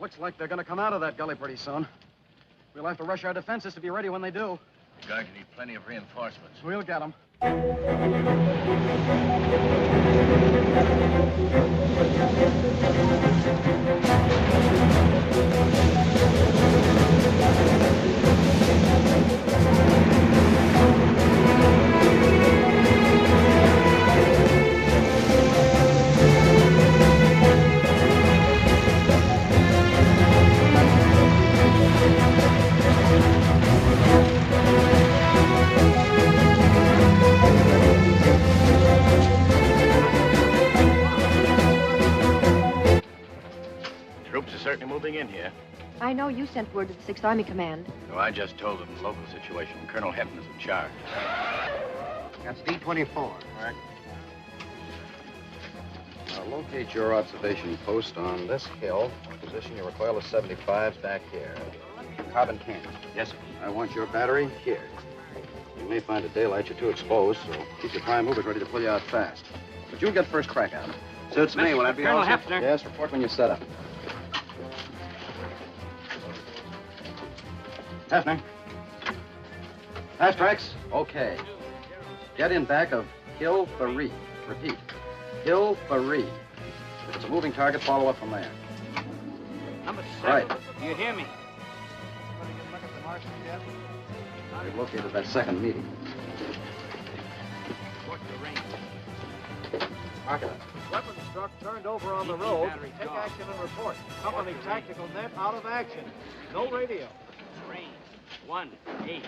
Looks like they're going to come out of that gully pretty soon. We'll have to rush our defenses to be ready when they do. The guard can need plenty of reinforcements. We'll get them. Troops are certainly moving in here. I know you sent word to the 6th Army Command. So I just told them the local situation. Colonel Hefner's in charge. That's D-24. All right. Now, locate your observation post on this hill. Position your recoil of 75s back here. Carbon can. Yes, sir. I want your battery here. You may find at daylight you're too exposed, so keep your prime movers ready to pull you out fast. But you'll get first crack at them. Suits me. Will that be all? Colonel Hefner. Yes, report when you set up. Hefner. Fast tracks? Okay. Get in back of Hill Faree. Repeat. Hill Faree. If it's a moving target, follow up from there. Number 7. Right. Do you hear me? We've located that second meeting. Report to range. Mark it up. Weapon struck, turned over on the road. Take action and report. Company tactical net out of action. No radio. Range 180.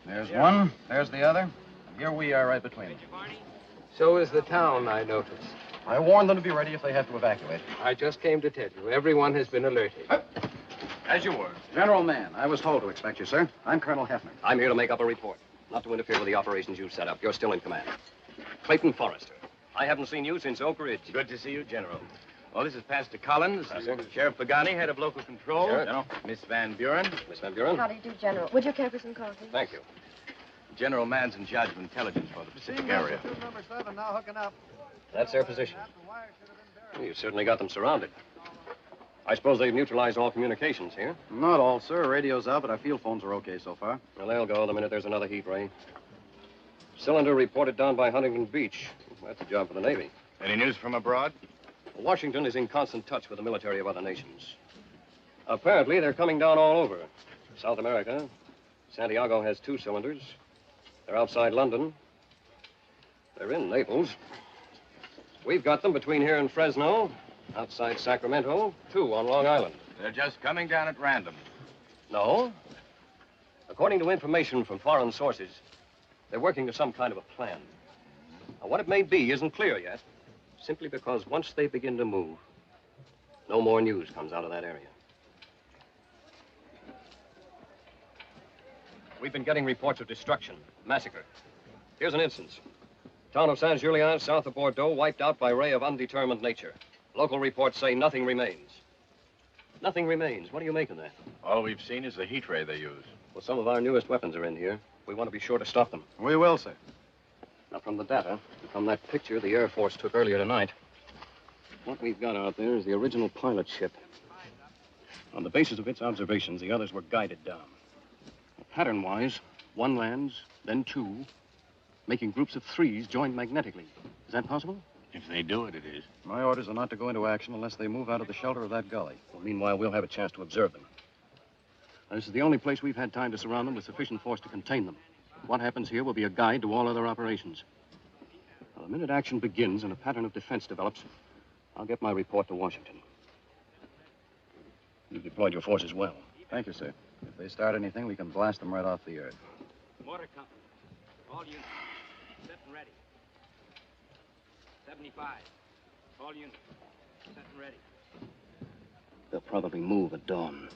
There's one. There's the other. And here we are right between them. So is the town, I noticed. I warned them to be ready if they have to evacuate. I just came to tell you. Everyone has been alerted. As you were. General Mann, I was told to expect you, sir. I'm Colonel Hefner. I'm here to make up a report, not to interfere with the operations you've set up. You're still in command. Clayton Forrester. I haven't seen you since Oak Ridge. Good to see you, General. Well, this is Pastor Collins. Sheriff Pagani, head of local control. Sure. General. Miss Van Buren. Miss Van Buren? How do you do, General? Would you care for some coffee? Thank you. General Mann's in charge of intelligence for the Pacific area. Number 7 now hooking up. That's their position. Well, you've certainly got them surrounded. I suppose they've neutralized all communications here. Not all, sir. Radio's out, but our field phones are okay so far. Well, they'll go the minute there's another heat ray. Cylinder reported down by Huntington Beach. That's a job for the Navy. Any news from abroad? Washington is in constant touch with the military of other nations. Apparently, they're coming down all over. South America. Santiago has 2 cylinders. They're outside London. They're in Naples. We've got them between here and Fresno, outside Sacramento, 2 on Long Island. They're just coming down at random. No. According to information from foreign sources, they're working to some kind of a plan. Now, what it may be isn't clear yet, simply because once they begin to move, no more news comes out of that area. We've been getting reports of destruction, massacre. Here's an instance. Town of Saint-Julien, south of Bordeaux, wiped out by ray of undetermined nature. Local reports say nothing remains. Nothing remains. What do you make of that? All we've seen is the heat ray they use. Well, some of our newest weapons are in here. We want to be sure to stop them. We will, sir. Now, from the data, from that picture the Air Force took earlier tonight, what we've got out there is the original pilot ship. On the basis of its observations, the others were guided down. Pattern-wise, 1 lands, then 2, making groups of 3s joined magnetically. Is that possible? If they do it, it is. My orders are not to go into action unless they move out of the shelter of that gully. Well, meanwhile, we'll have a chance to observe them. Now, this is the only place we've had time to surround them with sufficient force to contain them. What happens here will be a guide to all other operations. Now, the minute action begins and a pattern of defense develops, I'll get my report to Washington. You've deployed your forces well. Thank you, sir. If they start anything, we can blast them right off the earth. Mortar company. All units. Set and ready. 75. All units. Set and ready. They'll probably move at dawn.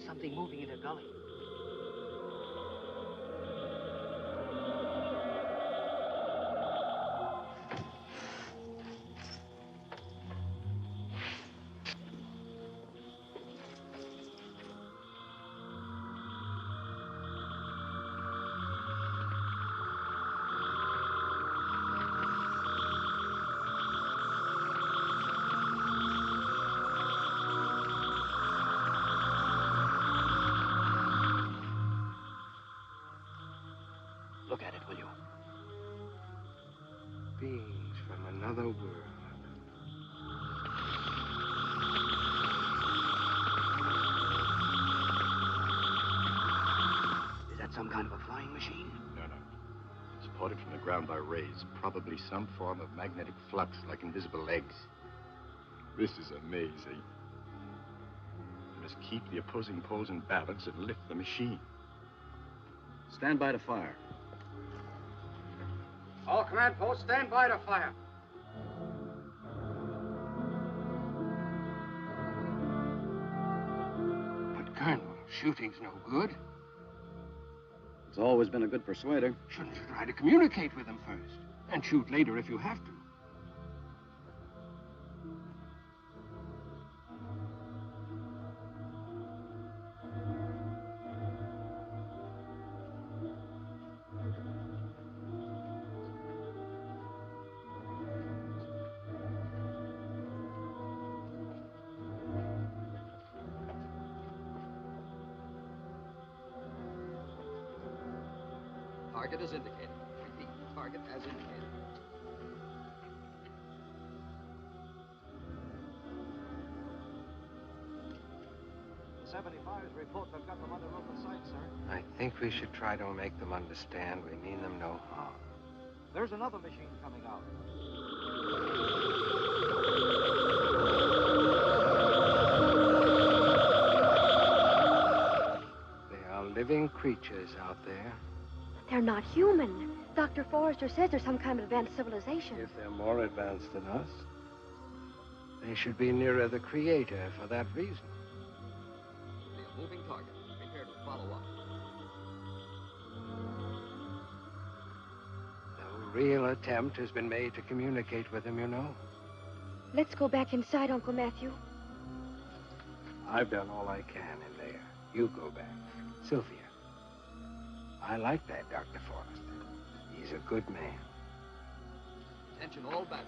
something moving in a gully. Look at it, will you? Beings from another world. Is that some kind of a flying machine? No. It's supported from the ground by rays, probably some form of magnetic flux like invisible legs. This is amazing. We must keep the opposing poles in balance and lift the machine. Stand by to fire. All command posts, stand by to fire. But, Colonel, shooting's no good. It's always been a good persuader. Shouldn't you try to communicate with them first? And shoot later if you have to. Target as indicated. Repeat, target as indicated. The 75s report they've got them under open sight, sir. I think we should try to make them understand we mean them no harm. There's another machine coming out. They are living creatures out there. They're not human. Dr. Forrester says they're some kind of advanced civilization. If they're more advanced than us, they should be nearer the Creator for that reason. A moving target. Prepare to follow up. No real attempt has been made to communicate with them, you know. Let's go back inside, Uncle Matthew. I've done all I can in there. You go back. Sylvia. I like that Dr. Forrester. He's a good man. Attention all batteries.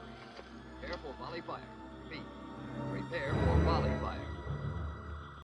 Prepare for volley fire.